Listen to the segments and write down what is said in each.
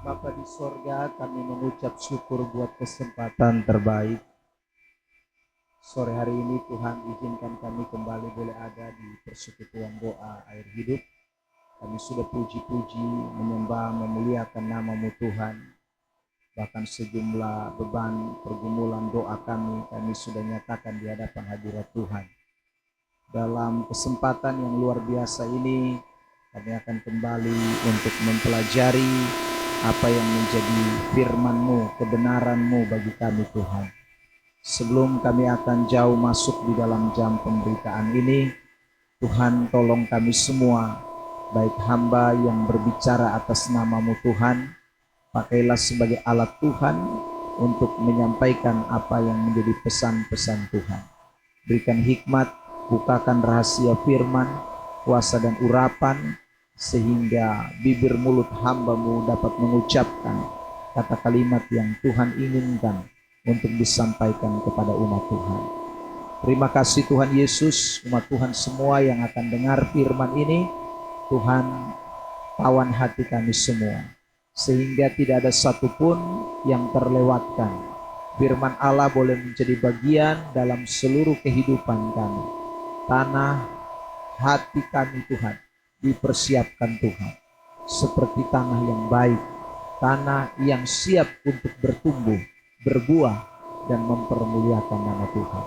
Bapa di sorga, kami mengucap syukur buat kesempatan terbaik. Sore hari ini Tuhan izinkan kami kembali boleh ada di persekutuan doa air hidup. Kami sudah puji-puji, menyembah, memuliakan nama-Mu Tuhan. Bahkan sejumlah beban, pergumulan doa kami sudah nyatakan di hadapan hadirat Tuhan. Dalam kesempatan yang luar biasa ini, kami akan kembali untuk mempelajari apa yang menjadi firman-Mu, kebenaran-Mu bagi kami Tuhan. Sebelum kami akan jauh masuk di dalam jam pemberitaan ini, Tuhan tolong kami semua, baik hamba yang berbicara atas nama-Mu Tuhan, pakailah sebagai alat Tuhan untuk menyampaikan apa yang menjadi pesan-pesan Tuhan. Berikan hikmat, bukakan rahasia firman, kuasa dan urapan, sehingga bibir mulut hamba-Mu dapat mengucapkan kata kalimat yang Tuhan inginkan untuk disampaikan kepada umat Tuhan. Terima kasih Tuhan Yesus, umat Tuhan semua yang akan dengar firman ini, Tuhan tawan hati kami semua, sehingga tidak ada satupun yang terlewatkan. Firman Allah boleh menjadi bagian dalam seluruh kehidupan kami. Tanah hati kami Tuhan dipersiapkan Tuhan seperti tanah yang baik, tanah yang siap untuk bertumbuh, berbuah, dan mempermuliakan nama Tuhan.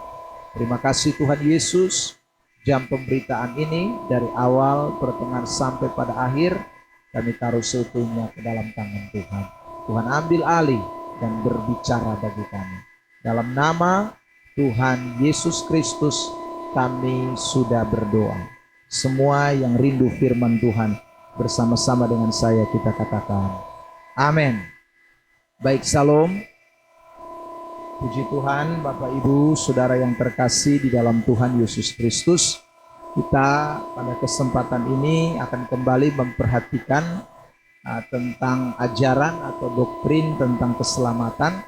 Terima kasih Tuhan Yesus. Jam pemberitaan ini dari awal, pertengahan sampai pada akhir, kami taruh seutuhnya ke dalam tangan Tuhan. Tuhan ambil alih dan berbicara bagi kami. Dalam nama Tuhan Yesus Kristus kami sudah berdoa. Semua yang rindu firman Tuhan bersama-sama dengan saya kita katakan amin. Baik, salam. Puji Tuhan, Bapak Ibu Saudara yang terkasih di dalam Tuhan Yesus Kristus. Kita pada kesempatan ini akan kembali memperhatikan tentang ajaran atau doktrin tentang keselamatan.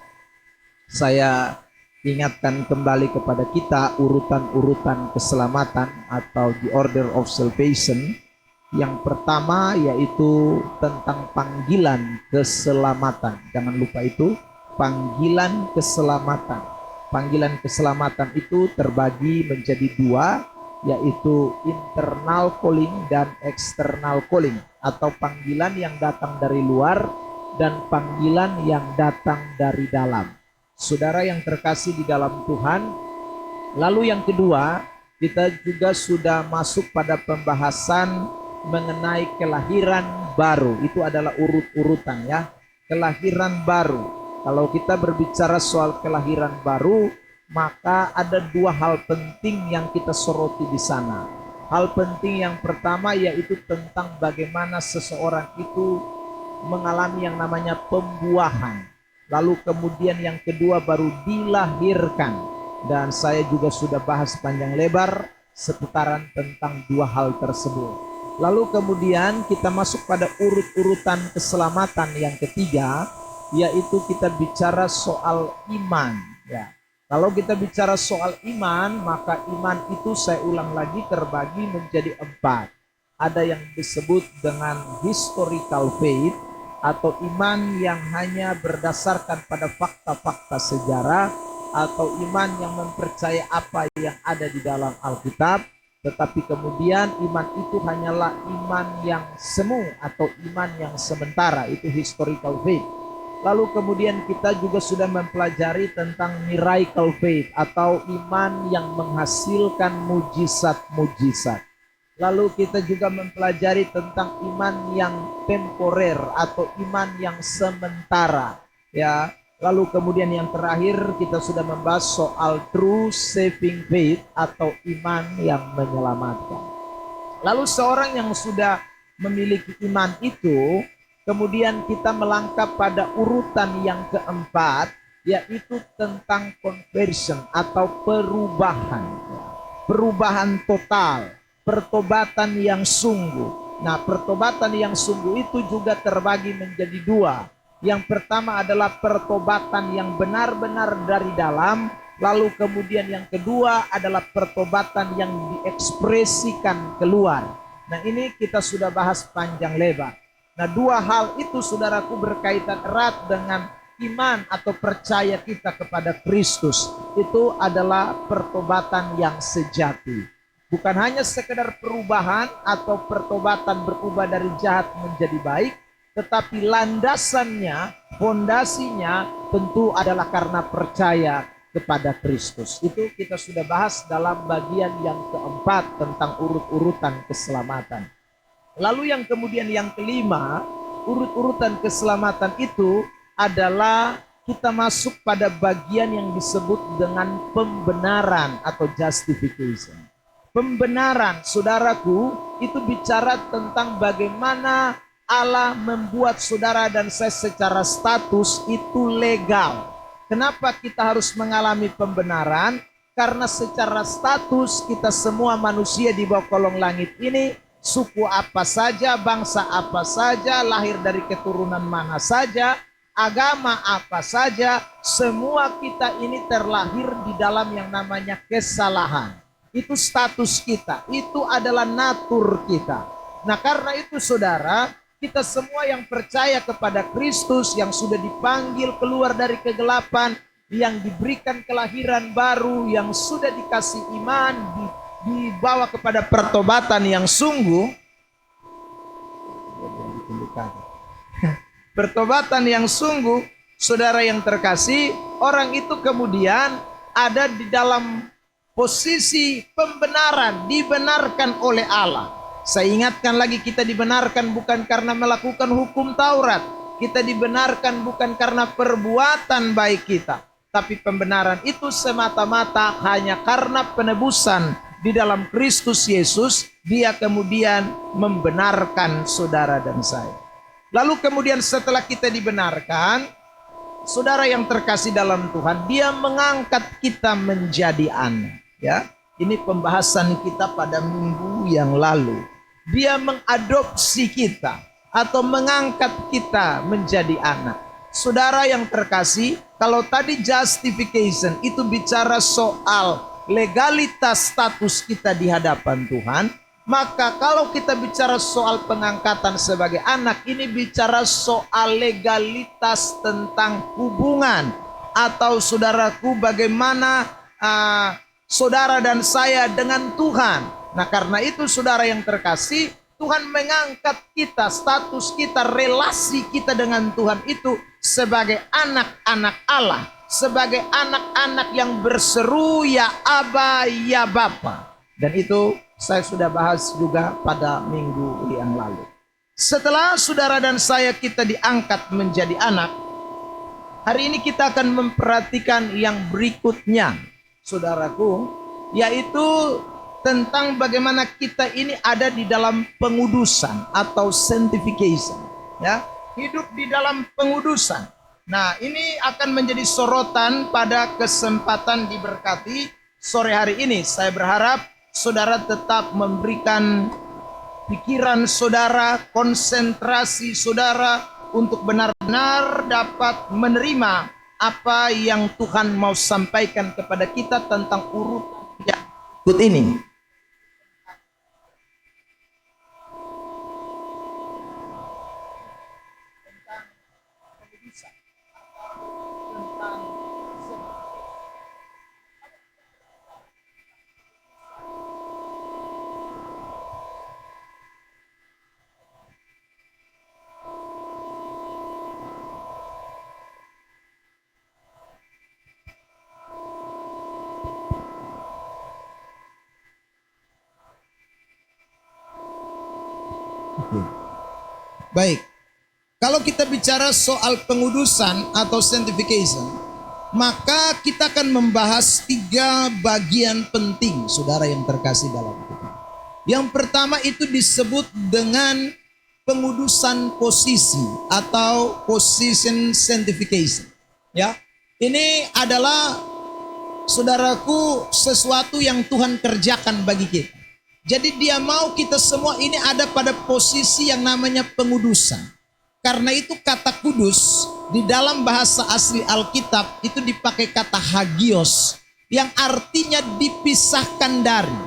Saya ingatkan kembali kepada kita urutan-urutan keselamatan atau the order of salvation. Yang pertama yaitu tentang panggilan keselamatan. Jangan lupa itu, panggilan keselamatan. Panggilan keselamatan itu terbagi menjadi dua, yaitu internal calling dan external calling, atau panggilan yang datang dari luar dan panggilan yang datang dari dalam. Saudara yang terkasih di dalam Tuhan, lalu yang kedua, kita juga sudah masuk pada pembahasan mengenai kelahiran baru. Itu adalah urut-urutan ya, kelahiran baru. Kalau kita berbicara soal kelahiran baru, maka ada dua hal penting yang kita soroti di sana. Hal penting yang pertama yaitu tentang bagaimana seseorang itu mengalami yang namanya pembuahan. Lalu kemudian yang kedua baru dilahirkan. Dan saya juga sudah bahas panjang lebar seputaran tentang dua hal tersebut. Lalu kemudian kita masuk pada urut-urutan keselamatan yang ketiga, yaitu kita bicara soal iman ya. Kalau kita bicara soal iman, maka iman itu saya ulang lagi terbagi menjadi 4. Ada yang disebut dengan historical faith atau iman yang hanya berdasarkan pada fakta-fakta sejarah, atau iman yang mempercayai apa yang ada di dalam Alkitab, tetapi kemudian iman itu hanyalah iman yang semu atau iman yang sementara, itu historical faith. Lalu kemudian kita juga sudah mempelajari tentang miracle faith atau iman yang menghasilkan mujizat-mujizat. Lalu kita juga mempelajari tentang iman yang temporer atau iman yang sementara ya. Lalu kemudian yang terakhir kita sudah membahas soal true saving faith atau iman yang menyelamatkan. Lalu seorang yang sudah memiliki iman itu, kemudian kita melangkah pada urutan yang keempat, yaitu tentang conversion atau perubahan. Perubahan total, pertobatan yang sungguh. Nah, pertobatan yang sungguh itu juga terbagi menjadi dua. Yang pertama adalah pertobatan yang benar-benar dari dalam, lalu kemudian yang kedua adalah pertobatan yang diekspresikan keluar. Nah, ini kita sudah bahas panjang lebar. Nah, dua hal itu saudaraku berkaitan erat dengan iman atau percaya kita kepada Kristus. Itu adalah pertobatan yang sejati. Bukan hanya sekedar perubahan atau pertobatan berubah dari jahat menjadi baik, tetapi landasannya, fondasinya tentu adalah karena percaya kepada Kristus. Itu kita sudah bahas dalam bagian yang keempat tentang urut-urutan keselamatan. Lalu yang kemudian yang kelima, urut-urutan keselamatan itu adalah kita masuk pada bagian yang disebut dengan pembenaran atau justification. Pembenaran, saudaraku, itu bicara tentang bagaimana Allah membuat saudara dan saya secara status itu legal. Kenapa kita harus mengalami pembenaran? Karena secara status kita semua manusia di bawah kolong langit ini, suku apa saja, bangsa apa saja, lahir dari keturunan mana saja, agama apa saja, semua kita ini terlahir di dalam yang namanya kesalahan. Itu status kita, itu adalah natur kita. Nah, karena itu saudara, kita semua yang percaya kepada Kristus, yang sudah dipanggil keluar dari kegelapan, yang diberikan kelahiran baru, yang sudah dikasih iman, dibawa kepada pertobatan yang sungguh, pertobatan yang sungguh, saudara yang terkasih, orang itu kemudian ada di dalam posisi pembenaran, dibenarkan oleh Allah. Saya ingatkan lagi, kita dibenarkan bukan karena melakukan hukum Taurat. Kita dibenarkan bukan karena perbuatan baik kita. Tapi pembenaran itu semata-mata hanya karena penebusan di dalam Kristus Yesus. Dia kemudian membenarkan saudara dan saya. Lalu kemudian setelah kita dibenarkan, saudara yang terkasih dalam Tuhan, dia mengangkat kita menjadi anak. Ya, ini pembahasan kita pada minggu yang lalu. Dia mengadopsi kita atau mengangkat kita menjadi anak. Saudara yang terkasih, kalau tadi justification itu bicara soal legalitas status kita di hadapan Tuhan, maka kalau kita bicara soal pengangkatan sebagai anak, ini bicara soal legalitas tentang hubungan. Atau saudaraku, bagaimana saudara dan saya dengan Tuhan. Nah, karena itu saudara yang terkasih, Tuhan mengangkat kita, status kita, relasi kita dengan Tuhan itu sebagai anak-anak Allah, sebagai anak-anak yang berseru ya Aba, ya Bapa. Dan itu saya sudah bahas juga pada minggu yang lalu. Setelah saudara dan saya kita diangkat menjadi anak, hari ini kita akan memperhatikan yang berikutnya, saudaraku, yaitu tentang bagaimana kita ini ada di dalam pengudusan atau sanctification, ya, hidup di dalam pengudusan. Nah, ini akan menjadi sorotan pada kesempatan diberkati sore hari ini. Saya berharap saudara tetap memberikan pikiran saudara, konsentrasi saudara untuk benar-benar dapat menerima apa yang Tuhan mau sampaikan kepada kita tentang urutan yang berikut ini. Baik, kalau kita bicara soal pengudusan atau sanctification, maka kita akan membahas 3 bagian penting, saudara yang terkasih dalam Tuhan. Yang pertama itu disebut dengan pengudusan posisi atau position sanctification. Ya, ini adalah, saudaraku, sesuatu yang Tuhan kerjakan bagi kita. Jadi dia mau kita semua ini ada pada posisi yang namanya pengudusan. Karena itu kata kudus di dalam bahasa asli Alkitab itu dipakai kata hagios, yang artinya dipisahkan dari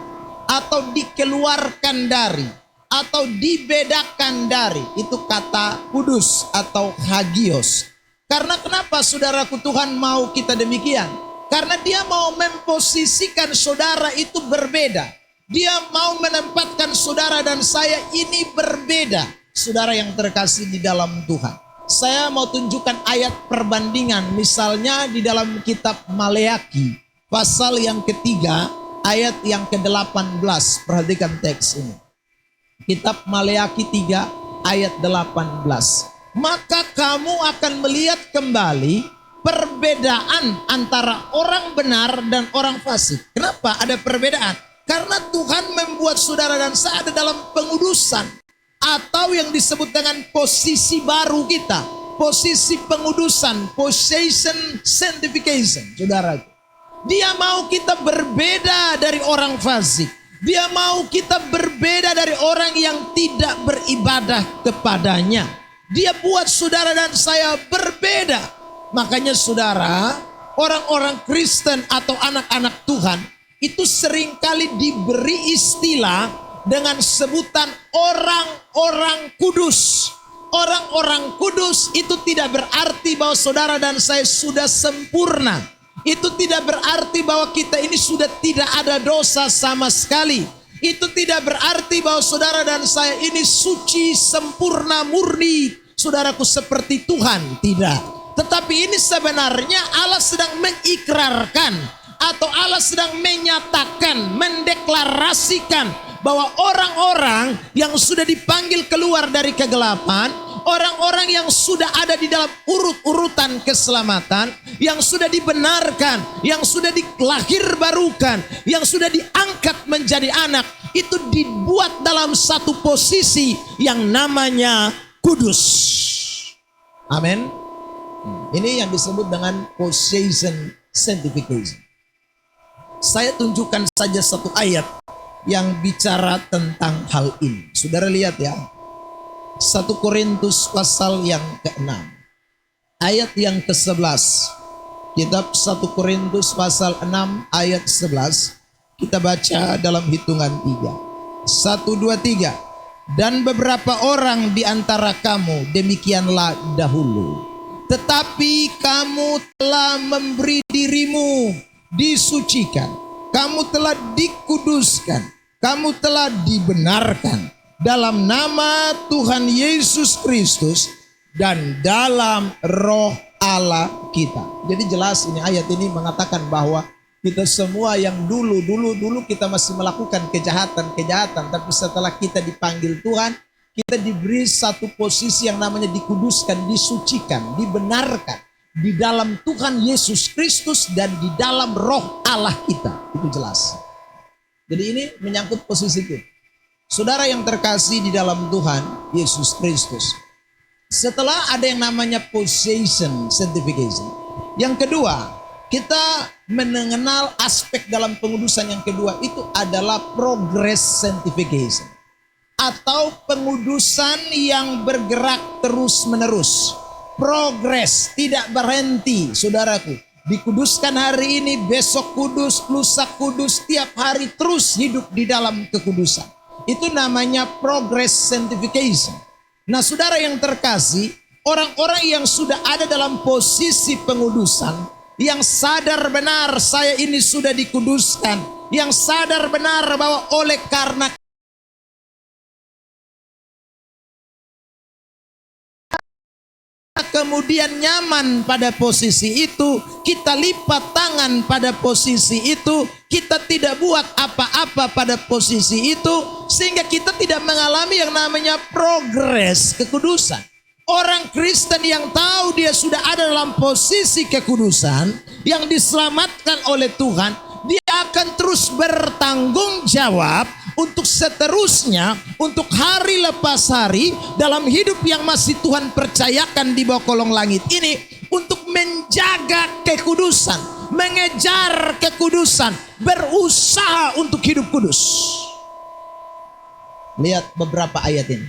atau dikeluarkan dari atau dibedakan dari, itu kata kudus atau hagios. Karena kenapa saudaraku Tuhan mau kita demikian? Karena dia mau memposisikan saudara itu berbeda. Dia mau menempatkan saudara dan saya ini berbeda. Saudara yang terkasih di dalam Tuhan, saya mau tunjukkan ayat perbandingan. Misalnya di dalam kitab Maleaki pasal yang ketiga ayat yang ke-18. Perhatikan teks ini. Kitab Maleaki 3 ayat 18. Maka kamu akan melihat kembali perbedaan antara orang benar dan orang fasik. Kenapa ada perbedaan? Karena Tuhan membuat saudara dan saya ada dalam pengudusan, atau yang disebut dengan posisi baru kita. Posisi pengudusan, possession sanctification. Saudara, dia mau kita berbeda dari orang fasik. Dia mau kita berbeda dari orang yang tidak beribadah kepadanya. Dia buat saudara dan saya berbeda. Makanya saudara, orang-orang Kristen atau anak-anak Tuhan itu seringkali diberi istilah dengan sebutan orang-orang kudus. Orang-orang kudus itu tidak berarti bahwa saudara dan saya sudah sempurna. Itu tidak berarti bahwa kita ini sudah tidak ada dosa sama sekali. Itu tidak berarti bahwa saudara dan saya ini suci, sempurna, murni, saudaraku, seperti Tuhan. Tidak. Tetapi ini sebenarnya Allah sedang mengikrarkan, atau Allah sedang menyatakan, mendeklarasikan bahwa orang-orang yang sudah dipanggil keluar dari kegelapan, orang-orang yang sudah ada di dalam urut-urutan keselamatan, yang sudah dibenarkan, yang sudah dilahir barukan, yang sudah diangkat menjadi anak, itu dibuat dalam satu posisi yang namanya kudus. Amin. Ini yang disebut dengan possession sanctification. Saya tunjukkan saja satu ayat yang bicara tentang hal ini. Saudara lihat ya. 1 Korintus pasal yang ke-6 ayat yang ke-11. Kitab 1 Korintus pasal 6 ayat 11. Kita baca dalam hitungan 3. 1, 2, 3. Dan beberapa orang di antara kamu demikianlah dahulu, tetapi kamu telah memberi dirimu disucikan, kamu telah dikuduskan, kamu telah dibenarkan dalam nama Tuhan Yesus Kristus dan dalam roh Allah kita. Jadi jelas ini, ayat ini mengatakan bahwa kita semua yang dulu kita masih melakukan kejahatan, tapi setelah kita dipanggil Tuhan, kita diberi satu posisi yang namanya dikuduskan, disucikan, dibenarkan di dalam Tuhan Yesus Kristus dan di dalam roh Allah kita. Itu jelas. Jadi ini menyangkut posisi kita. Saudara yang terkasih di dalam Tuhan Yesus Kristus, setelah ada yang namanya possession sanctification, yang kedua kita mengenal aspek dalam pengudusan yang kedua, itu adalah progress sanctification, atau pengudusan yang bergerak terus menerus. Progress, tidak berhenti, saudaraku. Dikuduskan hari ini, besok kudus, lusa kudus, tiap hari terus hidup di dalam kekudusan. Itu namanya progress sanctification. Nah saudara yang terkasih, orang-orang yang sudah ada dalam posisi pengudusan, yang sadar benar saya ini sudah dikuduskan, yang sadar benar bahwa oleh karena kemudian nyaman pada posisi itu, kita lipat tangan pada posisi itu, kita tidak buat apa-apa pada posisi itu, sehingga kita tidak mengalami yang namanya progres kekudusan. Orang Kristen yang tahu dia sudah ada dalam posisi kekudusan, yang diselamatkan oleh Tuhan, dia akan terus bertanggung jawab untuk seterusnya, untuk hari lepas hari, dalam hidup yang masih Tuhan percayakan di bawah kolong langit ini, untuk menjaga kekudusan, mengejar kekudusan, berusaha untuk hidup kudus. Lihat beberapa ayat ini.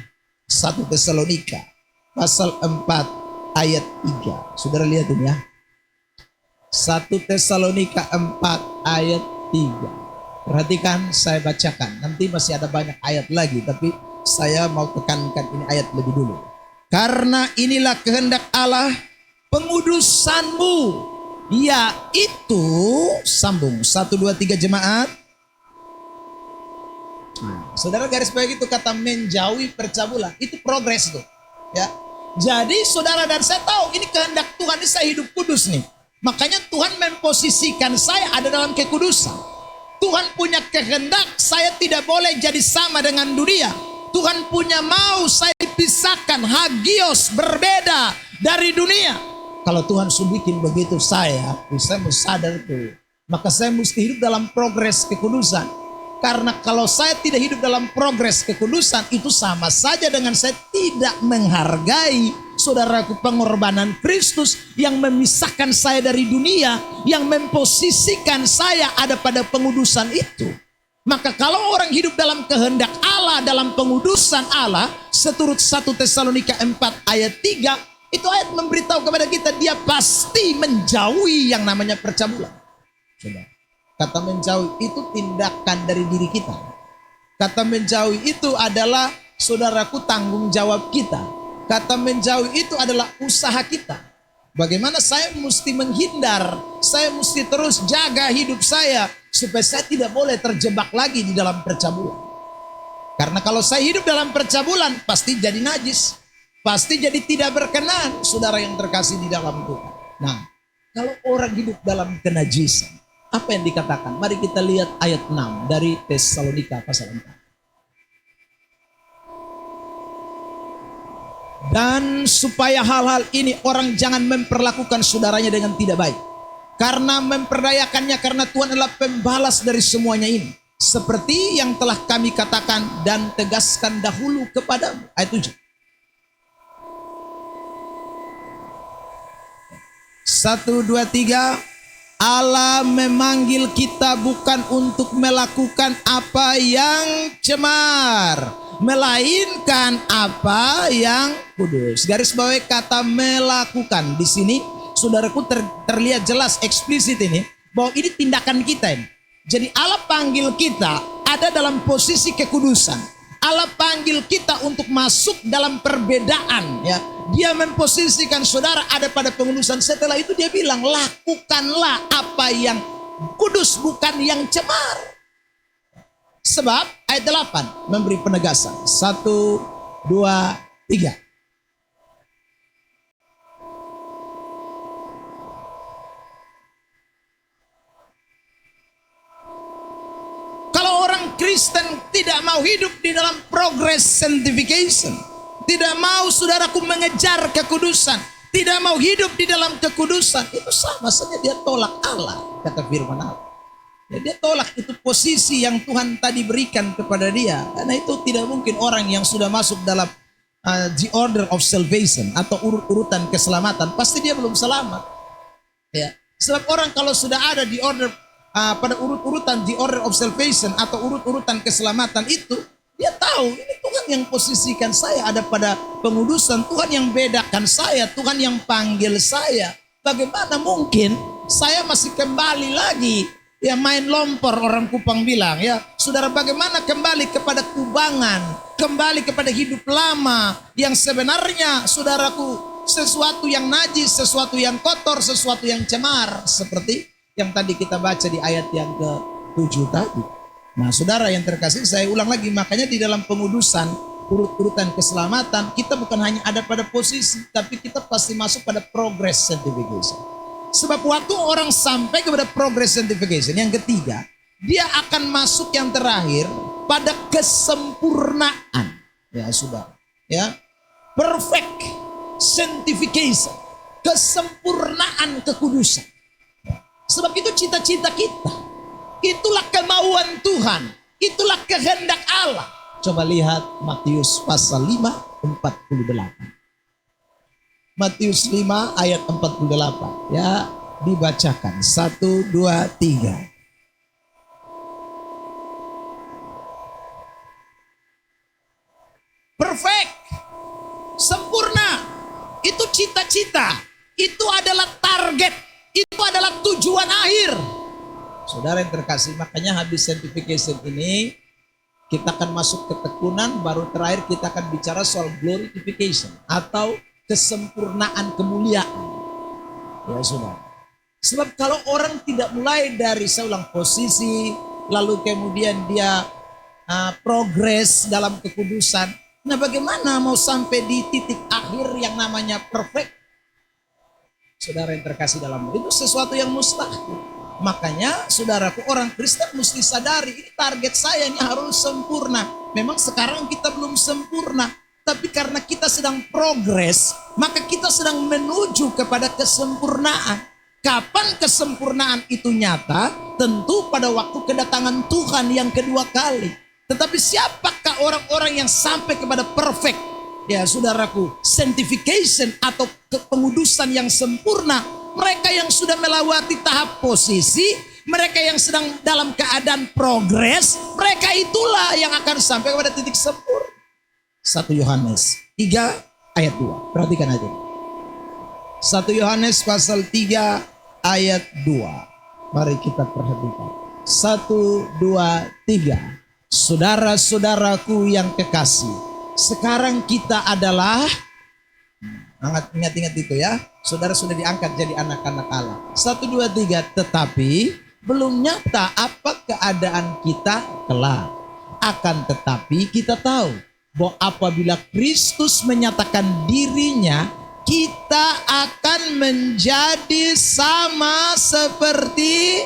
1 Tesalonika pasal 4 ayat 3. Saudara lihat ini ya. 1 Tesalonika 4 ayat 3. Perhatikan, saya bacakan. Nanti masih ada banyak ayat lagi, tapi saya mau tekankan ini ayat lebih dulu. Karena inilah kehendak Allah, pengudusanmu, yaitu, sambung 1, 2, 3 jemaat. Saudara garis bawah itu kata menjauhi percabulan, itu progres tuh. Ya. Jadi saudara dan saya tahu ini kehendak Tuhan, ini saya hidup kudus nih. Makanya Tuhan memposisikan saya ada dalam kekudusan. Tuhan punya kehendak saya tidak boleh jadi sama dengan dunia. Tuhan punya mau saya dipisahkan, hagios, berbeda dari dunia. Kalau Tuhan sudah bikin begitu saya mesti sadar tuh. Maka saya mesti hidup dalam progres kekudusan. Karena kalau saya tidak hidup dalam progres kekudusan, itu sama saja dengan saya tidak menghargai saudaraku pengorbanan Kristus yang memisahkan saya dari dunia, yang memposisikan saya ada pada pengudusan itu. Maka kalau orang hidup dalam kehendak Allah, dalam pengudusan Allah, seturut 1 Tesalonika 4 ayat 3, itu ayat memberitahu kepada kita dia pasti menjauhi yang namanya percabulan. Saudara, kata menjauhi itu tindakan dari diri kita. Kata menjauhi itu adalah saudaraku tanggung jawab kita. Kata menjauhi itu adalah usaha kita. Bagaimana saya mesti menghindar, saya mesti terus jaga hidup saya supaya saya tidak boleh terjebak lagi di dalam percabulan. Karena kalau saya hidup dalam percabulan pasti jadi najis, pasti jadi tidak berkenan, saudara yang terkasih di dalam Tuhan. Nah, kalau orang hidup dalam kenajisan, apa yang dikatakan? Mari kita lihat ayat 6 dari Tesalonika pasal 4. Dan supaya hal-hal ini orang jangan memperlakukan saudaranya dengan tidak baik. Karena memperdayakannya, karena Tuhan adalah pembalas dari semuanya ini. Seperti yang telah kami katakan dan tegaskan dahulu kepadamu. Ayat 7. 1, 2, 3. Allah memanggil kita bukan untuk melakukan apa yang cemar, melainkan apa yang kudus. Garis bawah kata melakukan. Di sini saudaraku terlihat jelas eksplisit ini bahwa ini tindakan kita ini. Jadi Allah panggil kita ada dalam posisi kekudusan. Allah panggil kita untuk masuk dalam perbedaan, ya. Dia memposisikan saudara ada pada pengudusan. Setelah itu dia bilang, lakukanlah apa yang kudus, bukan yang cemar. Sebab ayat 8 memberi penegasan. 1, 2, 3. Kalau orang Kristen tidak mau hidup di dalam progress sanctification, tidak mau saudaraku mengejar kekudusan, tidak mau hidup di dalam kekudusan, itu sama saja dia tolak Allah, kata firman Allah. Ya, dia tolak itu posisi yang Tuhan tadi berikan kepada dia. Karena itu tidak mungkin orang yang sudah masuk dalam the order of salvation atau urut-urutan keselamatan, pasti dia belum selamat. Ya. Sebab orang kalau sudah ada di order pada urut-urutan the order of salvation atau urut-urutan keselamatan itu, dia tahu ini Tuhan yang posisikan saya ada pada pengudusan, Tuhan yang bedakan saya, Tuhan yang panggil saya. Bagaimana mungkin saya masih kembali lagi ya main lompor, orang Kupang bilang ya. Saudara, bagaimana kembali kepada kubangan, kembali kepada hidup lama yang sebenarnya saudaraku sesuatu yang najis, sesuatu yang kotor, sesuatu yang cemar, seperti yang tadi kita baca di ayat yang ke-7 tadi. Nah, saudara yang terkasih, saya ulang lagi, makanya di dalam pengudusan, urut-urutan keselamatan, kita bukan hanya ada pada posisi, tapi kita pasti masuk pada progress sanctification. Sebab waktu orang sampai kepada progress sanctification, yang ketiga, dia akan masuk yang terakhir pada kesempurnaan. Ya, saudara. Ya, perfect sanctification, kesempurnaan kekudusan. Sebab itu cita-cita kita. Itulah kemauan Tuhan. Itulah kehendak Allah. Coba lihat Matius pasal 5 48. Matius 5 ayat 48. Ya, dibacakan. 1, 2, 3. Perfect. Sempurna. Itu cita-cita. Itu adalah target. Itu adalah tujuan akhir. Saudara yang terkasih, makanya habis sanctification ini kita akan masuk ke ketekunan, baru terakhir kita akan bicara soal glorification atau kesempurnaan kemuliaan. Ya sudah. Sebab kalau orang tidak mulai dari saya ulang posisi, lalu kemudian dia progres dalam kekudusan, nah bagaimana mau sampai di titik akhir yang namanya perfect? Saudara yang terkasih dalam itu sesuatu yang mustahil. Makanya saudaraku, orang Kristen mesti sadari ini target saya ini harus sempurna. Memang sekarang kita belum sempurna, tapi karena kita sedang progres, maka kita sedang menuju kepada kesempurnaan. Kapan kesempurnaan itu nyata? Tentu pada waktu kedatangan Tuhan yang kedua kali. Tetapi siapakah orang-orang yang sampai kepada perfect? Ya saudaraku, sanctification atau pengudusan yang sempurna. Mereka yang sudah melewati tahap posisi, mereka yang sedang dalam keadaan progres, mereka itulah yang akan sampai kepada titik sempurna. 1 Yohanes 3 ayat 2. Perhatikan aja. 1 Yohanes pasal 3 ayat 2. Mari kita perhatikan. 1, 2, 3. Saudara-saudaraku yang kekasih, sekarang kita adalah, ingat-ingat itu ya, saudara sudah diangkat jadi anak-anak Allah. 1, 2, 3. Tetapi belum nyata apa keadaan kita kelak. Akan tetapi kita tahu bahwa apabila Kristus menyatakan dirinya, kita akan menjadi sama seperti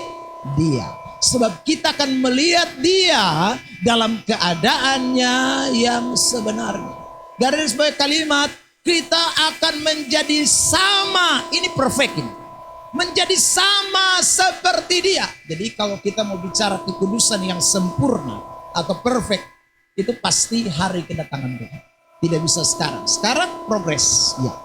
Dia. Sebab kita akan melihat Dia dalam keadaannya yang sebenarnya. Garis bawah kalimat, kita akan menjadi sama, ini perfect ini. Menjadi sama seperti Dia. Jadi kalau kita mau bicara kekudusan yang sempurna atau perfect, itu pasti hari kedatangan Tuhan. Tidak bisa sekarang. Sekarang progres, ya.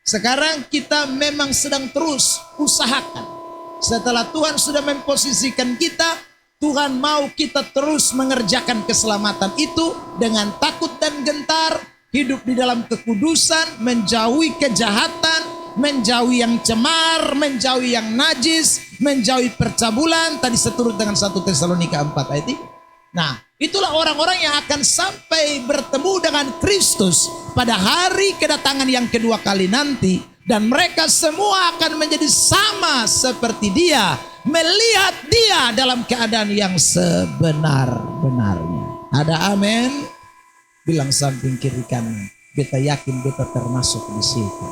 Sekarang kita memang sedang terus usahakan. Setelah Tuhan sudah memposisikan kita, Tuhan mau kita terus mengerjakan keselamatan itu dengan takut dan gentar, hidup di dalam kekudusan, menjauhi kejahatan, menjauhi yang cemar, menjauhi yang najis, menjauhi percabulan. Tadi seturut dengan 1 Tesalonika 4 ayat 3. Nah, itulah orang-orang yang akan sampai bertemu dengan Kristus pada hari kedatangan yang kedua kali nanti. Dan mereka semua akan menjadi sama seperti Dia, melihat Dia dalam keadaan yang sebenar-benarnya. Ada amin? Bilang samping kiri kanan, beta yakin beta termasuk di situ.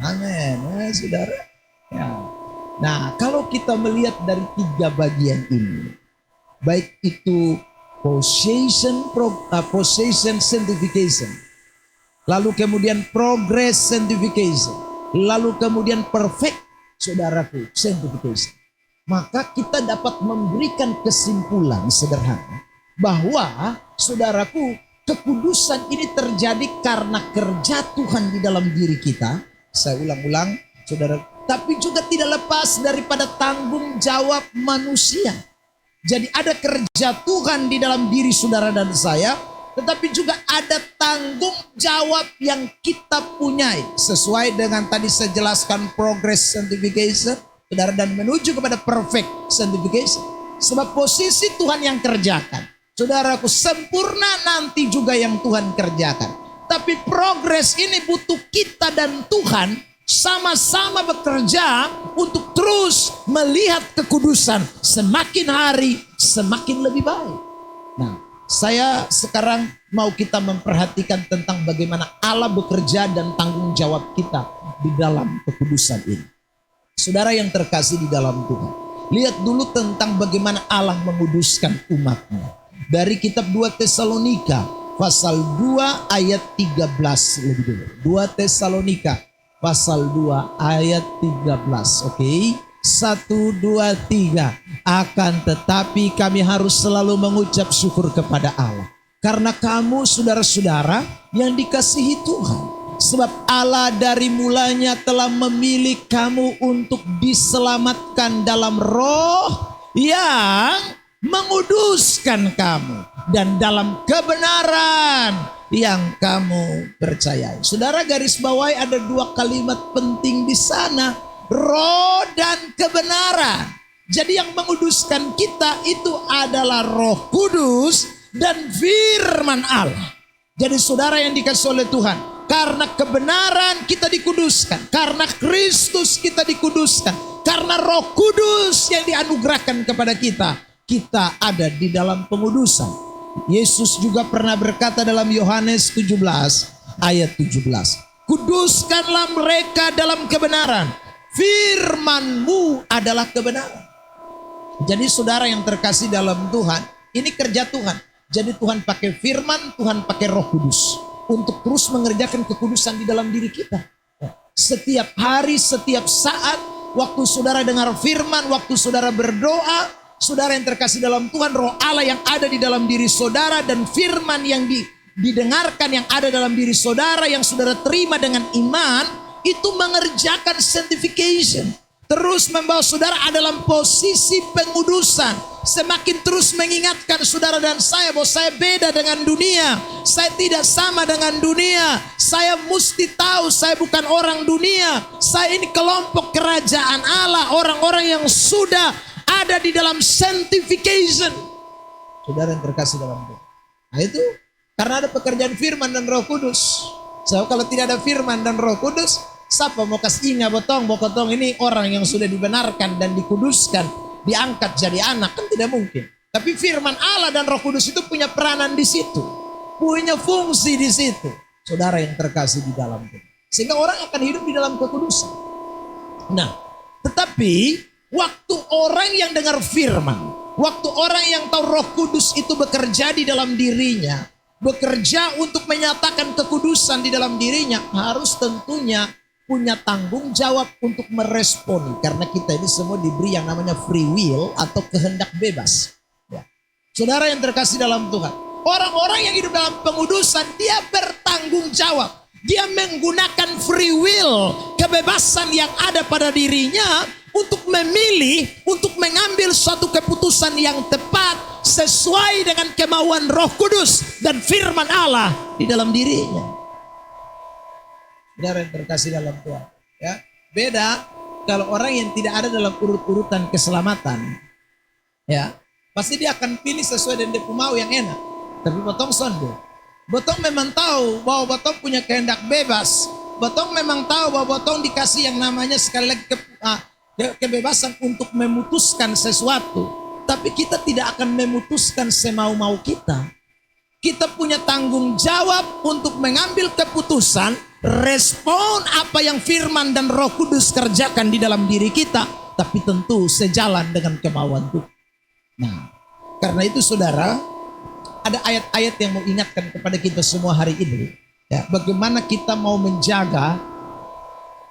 Amin, saudara. Ya. Nah, kalau kita melihat dari 3 bagian ini, baik itu possession sanctification, lalu kemudian progress sanctification, lalu kemudian perfect, saudaraku, sanctification. Maka kita dapat memberikan kesimpulan sederhana bahwa saudaraku, kekudusan ini terjadi karena kerja Tuhan di dalam diri kita. Saya ulang-ulang, saudara, tapi juga tidak lepas daripada tanggung jawab manusia. Jadi ada kerja Tuhan di dalam diri saudara dan saya, tetapi juga ada tanggung jawab yang kita punyai. Sesuai dengan tadi saya jelaskan progress sanctification, saudara, dan menuju kepada perfect sanctification. Sebab posisi Tuhan yang kerjakan. Saudaraku, sempurna nanti juga yang Tuhan kerjakan. Tapi progress ini butuh kita dan Tuhan sama-sama bekerja untuk terus melihat kekudusan. Semakin hari semakin lebih baik. Nah, saya sekarang mau kita memperhatikan tentang bagaimana Allah bekerja dan tanggung jawab kita di dalam kekudusan ini. Saudara yang terkasih di dalam Tuhan, lihat dulu tentang bagaimana Allah menguduskan umatnya. Dari kitab 2 Tesalonika pasal 2 ayat 13 lebih dulu. 2 Tesalonika pasal 2 ayat 13. Oke. 1, 2, 3. Akan tetapi kami harus selalu mengucap syukur kepada Allah, karena kamu saudara-saudara yang dikasihi Tuhan. Sebab Allah dari mulanya telah memilih kamu untuk diselamatkan dalam roh yang menguduskan kamu, dan dalam kebenaran yang kamu percayai. Saudara, garis bawahi ada 2 kalimat penting di sana. Roh dan kebenaran. Jadi yang menguduskan kita itu adalah Roh Kudus dan firman Allah. Jadi saudara yang dikasih oleh Tuhan, karena kebenaran kita dikuduskan, karena Kristus kita dikuduskan, karena Roh Kudus yang dianugerahkan kepada kita, kita ada di dalam pengudusan. Yesus juga pernah berkata dalam Yohanes 17 ayat 17, kuduskanlah mereka dalam kebenaran, firman-Mu adalah kebenaran. Jadi saudara yang terkasih dalam Tuhan, ini kerja Tuhan. Jadi Tuhan pakai firman, Tuhan pakai Roh Kudus untuk terus mengerjakan kekudusan di dalam diri kita. Setiap hari, setiap saat, waktu saudara dengar firman, waktu saudara berdoa, saudara yang terkasih dalam Tuhan, Roh Allah yang ada di dalam diri saudara dan firman yang didengarkan yang ada dalam diri saudara yang saudara terima dengan iman, itu mengerjakan sanctification. Terus membawa saudara dalam posisi pengudusan. Semakin terus mengingatkan saudara dan saya bahwa saya beda dengan dunia. Saya tidak sama dengan dunia. Saya mesti tahu saya bukan orang dunia. Saya ini kelompok kerajaan Allah. Orang-orang yang sudah ada di dalam sanctification. Saudara yang terkasih dalam Tuhan. Nah itu karena ada pekerjaan firman dan Roh Kudus. So kalau tidak ada firman dan Roh Kudus, siapa mau kasih ingat botong ini orang yang sudah dibenarkan dan dikuduskan, diangkat jadi anak, kan tidak mungkin. Tapi firman Allah dan Roh Kudus itu punya peranan di situ, punya fungsi di situ. Saudara yang terkasih di dalam itu, sehingga orang akan hidup di dalam kekudusan. Nah, tetapi waktu orang yang dengar firman, waktu orang yang tahu Roh Kudus itu bekerja di dalam dirinya, bekerja untuk menyatakan kekudusan di dalam dirinya, harus tentunya punya tanggung jawab untuk meresponi. Karena kita ini semua diberi yang namanya free will atau kehendak bebas. Ya. Saudara yang terkasih dalam Tuhan, orang-orang yang hidup dalam pengudusan, dia bertanggung jawab. Dia menggunakan free will, kebebasan yang ada pada dirinya untuk memilih, untuk mengambil suatu keputusan yang tepat sesuai dengan kemauan Roh Kudus dan firman Allah di dalam dirinya. Saudara yang terkasih dalam Tuhan, ya beda kalau orang yang tidak ada dalam urut-urutan keselamatan, ya pasti dia akan pilih sesuai dengan dia mau yang enak. Tapi botong sondo, botong memang tahu bahwa botong punya kehendak bebas. Botong memang tahu bahwa botong dikasih yang namanya sekali lagi kebebasan untuk memutuskan sesuatu. Tapi kita tidak akan memutuskan semau-mau kita. Kita punya tanggung jawab untuk mengambil keputusan, respon apa yang firman dan Roh Kudus kerjakan di dalam diri kita, tapi tentu sejalan dengan kemauan Tuhan. Nah, karena itu saudara, ada ayat-ayat yang mau ingatkan kepada kita semua hari ini, ya, bagaimana kita mau menjaga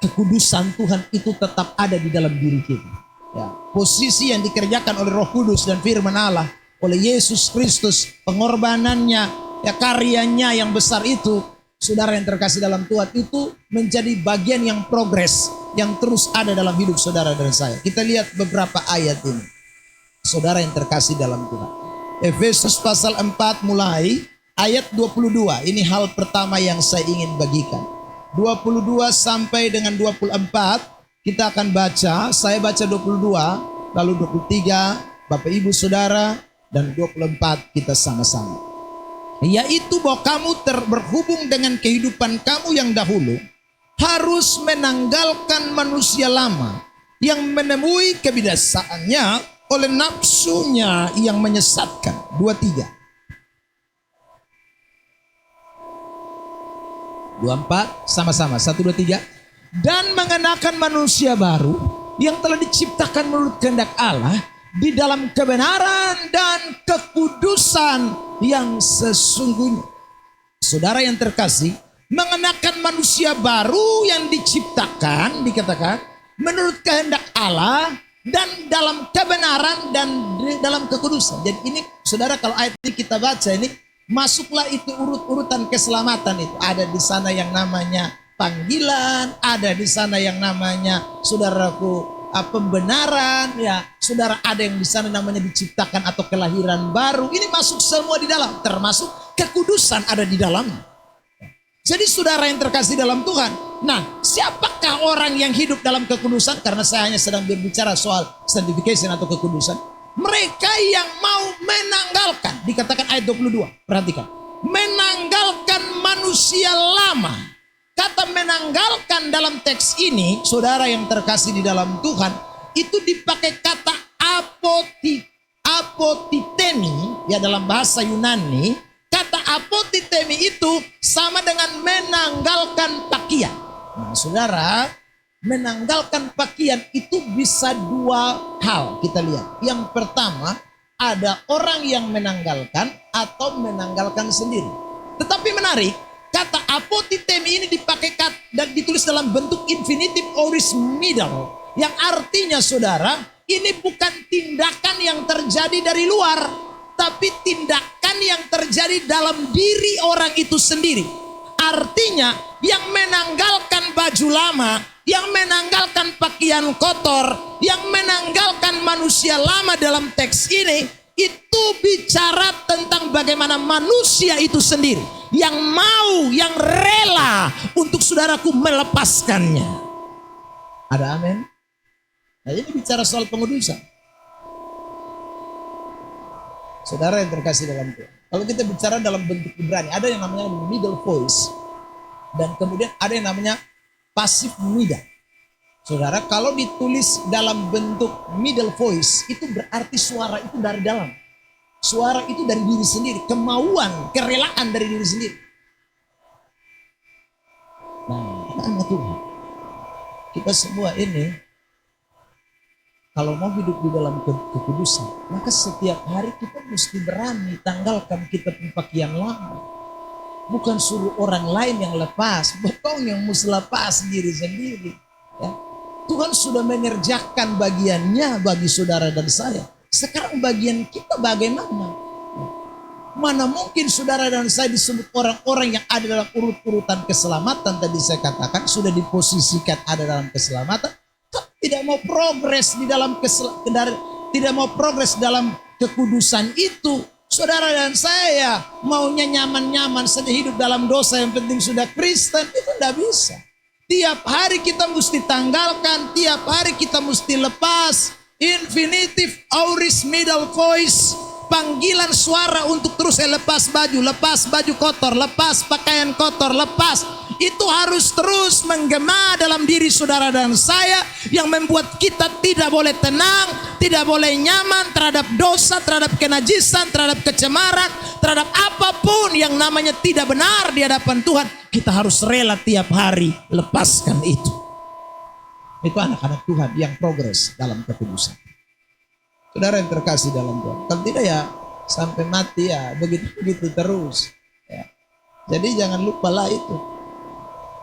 kekudusan Tuhan itu tetap ada di dalam diri kita. Ya, posisi yang dikerjakan oleh Roh Kudus dan firman Allah, oleh Yesus Kristus, pengorbanannya, ya karyanya yang besar itu, saudara yang terkasih dalam Tuhan, itu menjadi bagian yang progres, yang terus ada dalam hidup saudara dan saya. Kita lihat beberapa ayat ini, saudara yang terkasih dalam Tuhan. Efesus pasal 4 mulai ayat 22, ini hal pertama yang saya ingin bagikan. 22 sampai dengan 24, kita akan baca, saya baca 22, lalu 23, Bapak Ibu Saudara, dan 24 kita sama-sama. Yaitu bahwa kamu berhubung dengan kehidupan kamu yang dahulu, harus menanggalkan manusia lama yang menemui kebinasaannya oleh nafsunya yang menyesatkan. 23. 24 sama-sama. 1, 2, 3. Dan mengenakan manusia baru yang telah diciptakan menurut kehendak Allah di dalam kebenaran dan kekudusan yang sesungguhnya. Saudara yang terkasih, mengenakan manusia baru yang diciptakan, dikatakan menurut kehendak Allah dan dalam kebenaran dan dalam kekudusan. Jadi ini saudara, kalau ayat ini kita baca ini, masuklah itu urut-urutan keselamatan itu. Ada di sana yang namanya panggilan, ada di sana yang namanya saudaraku pembenaran, ya saudara, ada yang di sana namanya diciptakan atau kelahiran baru. Ini masuk semua di dalam, termasuk kekudusan ada di dalamnya. Jadi saudara yang terkasih dalam Tuhan. Nah, siapakah orang yang hidup dalam kekudusan? Karena saya hanya sedang berbicara soal sanctification atau kekudusan. Mereka yang mau menanggalkan. Dikatakan ayat 22. Perhatikan. Menanggalkan manusia lama. Kata menanggalkan dalam teks ini, saudara yang terkasih di dalam Tuhan, itu dipakai kata apotitemi, ya dalam bahasa Yunani. Kata apotitemi itu sama dengan menanggalkan pakaian. Nah, saudara, menanggalkan pakaian itu bisa dua hal kita lihat. Yang pertama, ada orang yang menanggalkan atau menanggalkan sendiri. Tetapi menarik, kata apotitemi ini dipakai dan ditulis dalam bentuk infinitive aorist middle. Yang artinya saudara, ini bukan tindakan yang terjadi dari luar, tapi tindakan yang terjadi dalam diri orang itu sendiri. Artinya yang menanggalkan baju lama, yang menanggalkan pakaian kotor, yang menanggalkan manusia lama dalam teks ini, itu bicara tentang bagaimana manusia itu sendiri yang mau, yang rela untuk saudaraku melepaskannya. Ada amin? Nah, ini bicara soal pengudusan. Saudara yang terkasih dalam Tuhan. Kalau kita bicara dalam bentuk Ibrani, ada yang namanya middle voice. Dan kemudian ada yang namanya passive mida. Saudara, kalau ditulis dalam bentuk middle voice, itu berarti suara itu dari dalam. Suara itu dari diri sendiri. Kemauan, kerelaan dari diri sendiri. Nah, anak Tuhan. Kita semua ini, kalau mau hidup di dalam kekudusan, maka setiap hari kita mesti berani tanggalkan kita pakaian lama. Bukan suruh orang lain yang lepas, bukan yang mesti lepas diri sendiri. Ya. Tuhan sudah mengerjakan bagiannya bagi saudara dan saya. Sekarang bagian kita bagaimana? Mana mungkin saudara dan saya disebut orang-orang yang ada dalam urut-urutan keselamatan. Tadi saya katakan sudah diposisikan ada dalam keselamatan. Tidak mau progres di dalam tidak mau progres dalam kekudusan itu. Saudara dan saya maunya nyaman-nyaman saja hidup dalam dosa, yang penting sudah Kristen, itu tidak bisa. Tiap hari kita mesti tanggalkan, tiap hari kita mesti lepas. Infinitive aorist middle voice, panggilan suara untuk terus lepas baju kotor, lepas pakaian kotor, lepas. Itu harus terus menggema dalam diri saudara dan saya, yang membuat kita tidak boleh tenang, tidak boleh nyaman terhadap dosa, terhadap kenajisan, terhadap kecemaran, terhadap apapun yang namanya tidak benar di hadapan Tuhan. Kita harus rela tiap hari lepaskan itu. Itu anak-anak Tuhan yang progres dalam kekudusan. Saudara yang terkasih dalam Tuhan. Kalau tidak ya sampai mati ya begitu terus. Ya. Jadi jangan lupalah itu.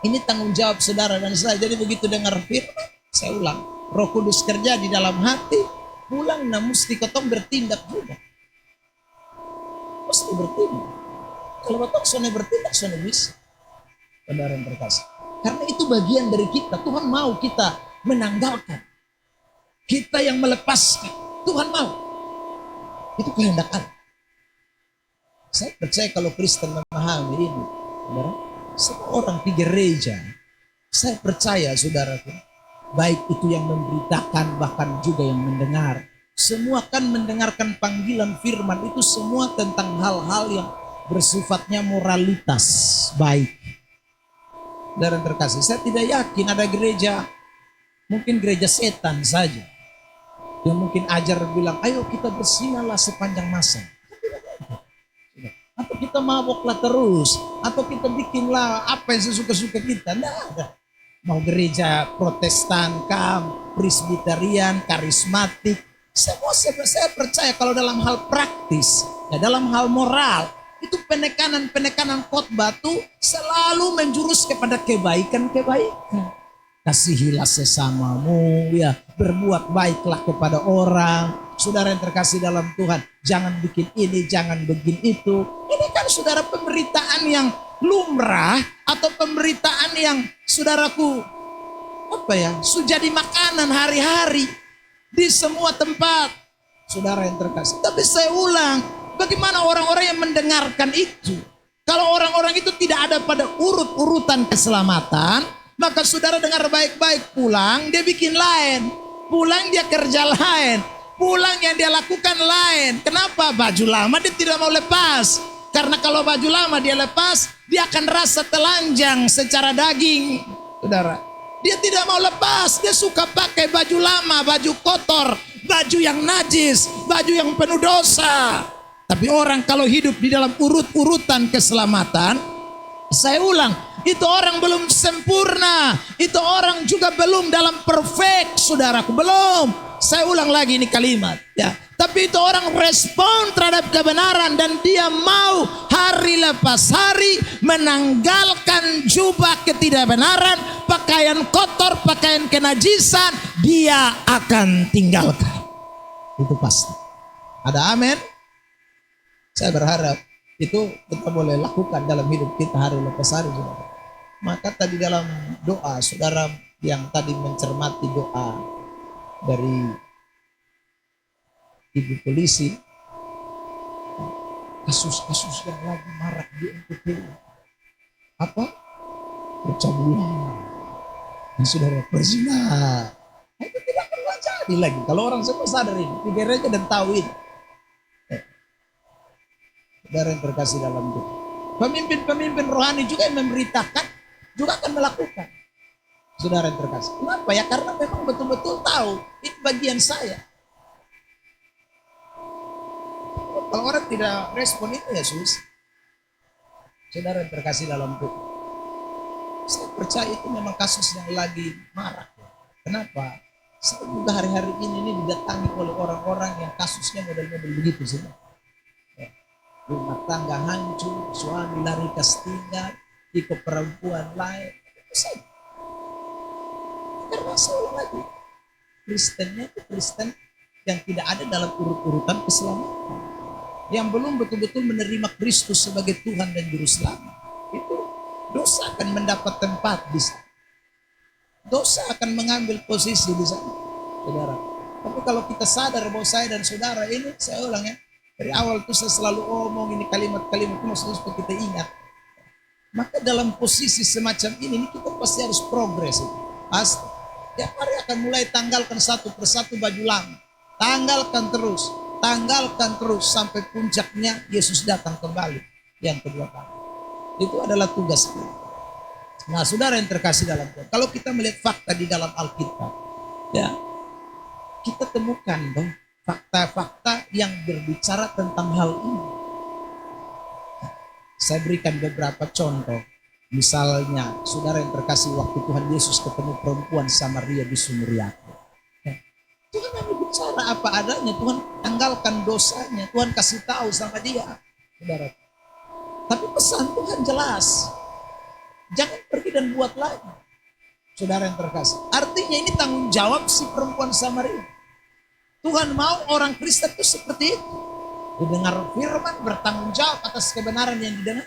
Ini tanggung jawab saudara dan saya. Jadi begitu dengar firman, saya ulang. Roh Kudus kerja di dalam hati, pulang nah mesti ketong bertindak juga. Mesti bertindak. Kalau ketong soalnya bertindak, soalnya bisa. Saudara yang terkasih. Karena itu bagian dari kita. Tuhan mau kita menanggalkan. Kita yang melepaskan. Tuhan mau. Itu kehendak Allah. Saya percaya kalau Kristen memahami ini, saudara, semua orang di gereja, saya percaya saudaraku, baik itu yang memberitakan bahkan juga yang mendengar, semua kan mendengarkan panggilan firman itu semua tentang hal-hal yang bersifatnya moralitas baik. Saudara terkasih, saya tidak yakin ada gereja, mungkin gereja setan saja, yang mungkin ajar bilang, ayo kita bersinarlah sepanjang masa. Atau kita maboklah terus, atau kita bikinlah apa yang sesuka-suka kita. Tidak ada. Mau gereja Protestan, Presbyterian, karismatik, semua saya percaya kalau dalam hal praktis, ya dalam hal moral, itu penekanan khotbah itu selalu menjurus kepada kebaikan. Kasihilah sesamamu, ya berbuat baiklah kepada orang. Saudara yang terkasih dalam Tuhan, jangan bikin ini, jangan bikin itu. Ini kan saudara pemberitaan yang lumrah atau pemberitaan yang saudaraku jadi makanan hari-hari di semua tempat. Saudara yang terkasih, tapi saya ulang, bagaimana orang-orang yang mendengarkan itu? Kalau orang-orang itu tidak ada pada urut-urutan keselamatan, maka saudara dengar baik-baik, pulang dia bikin lain, pulang dia kerja lain, pulang yang dia lakukan lain. Kenapa? Baju lama dia tidak mau lepas. Karena kalau baju lama dia lepas, dia akan rasa telanjang secara daging. Saudara, dia tidak mau lepas, dia suka pakai baju lama, baju kotor, baju yang najis, baju yang penuh dosa. Tapi orang kalau hidup di dalam urut-urutan keselamatan, saya ulang, itu orang belum sempurna, itu orang juga belum dalam perfect, saudaraku, belum. Saya ulang lagi ini kalimat, ya. Tapi itu orang respon terhadap kebenaran dan dia mau hari lepas hari menanggalkan jubah ketidakbenaran, pakaian kotor, pakaian kenajisan, dia akan tinggalkan. Itu pasti. Ada amin? Saya berharap itu kita boleh lakukan dalam hidup kita hari lepas hari, saudara. Maka tadi dalam doa, saudara yang tadi mencermati doa dari ibu polisi, kasus-kasus yang lagi marak di NTT, apa? Percabulan, dan saudara berzina, itu tidak akan terjadi lagi kalau orang semua sadar ini, di gereja dan tahu ini. Saudara yang terkasih dalam Tuhan, pemimpin-pemimpin rohani juga yang memberitakan juga akan melakukan. Saudara yang terkasih, kenapa ya? Karena memang betul-betul tahu itu bagian saya. Kalau orang tidak respon itu ya sus. Saudara yang terkasih dalam Tuhan, saya percaya itu memang kasus yang lagi marak. Kenapa? Saya juga hari-hari ini didatangi oleh orang-orang yang kasusnya model-model begitu, saudara. Rumah tangga hancur, suami lari ke setinggal, ikut perempuan lain. Itu saja. Karena saya lagi, Kristennya itu Kristen yang tidak ada dalam urut-urutan keselamatan, yang belum betul-betul menerima Kristus sebagai Tuhan dan Juru Selamat. Itu dosa akan mendapat tempat di sana. Dosa akan mengambil posisi di sana, saudara. Tapi kalau kita sadar bahwa saya dan saudara ini, saya ulang ya, dari awal itu saya selalu omong ini kalimat-kalimat itu maksudnya supaya kita ingat. Maka dalam posisi semacam ini kita pasti harus progres. Pasti. Tiap hari akan mulai tanggalkan satu persatu baju lama. Tanggalkan terus sampai puncaknya Yesus datang kembali yang kedua kali. Itu adalah tugas kita. Nah, saudara yang terkasih dalam Tuhan, kalau kita melihat fakta di dalam Alkitab, ya, kita temukan dong fakta-fakta yang berbicara tentang hal ini. Saya berikan beberapa contoh. Misalnya, saudara yang terkasih, waktu Tuhan Yesus ketemu perempuan Samaria di sumur Yakub. Tuhan yang berbicara apa adanya, Tuhan tanggalkan dosanya, Tuhan kasih tahu sama dia, saudara. Tapi pesan Tuhan jelas, jangan pergi dan buat lagi, saudara yang terkasih. Artinya ini tanggung jawab si perempuan Samaria. Tuhan mau orang Kristen itu seperti itu. Didengar firman, bertanggung jawab atas kebenaran yang didengar.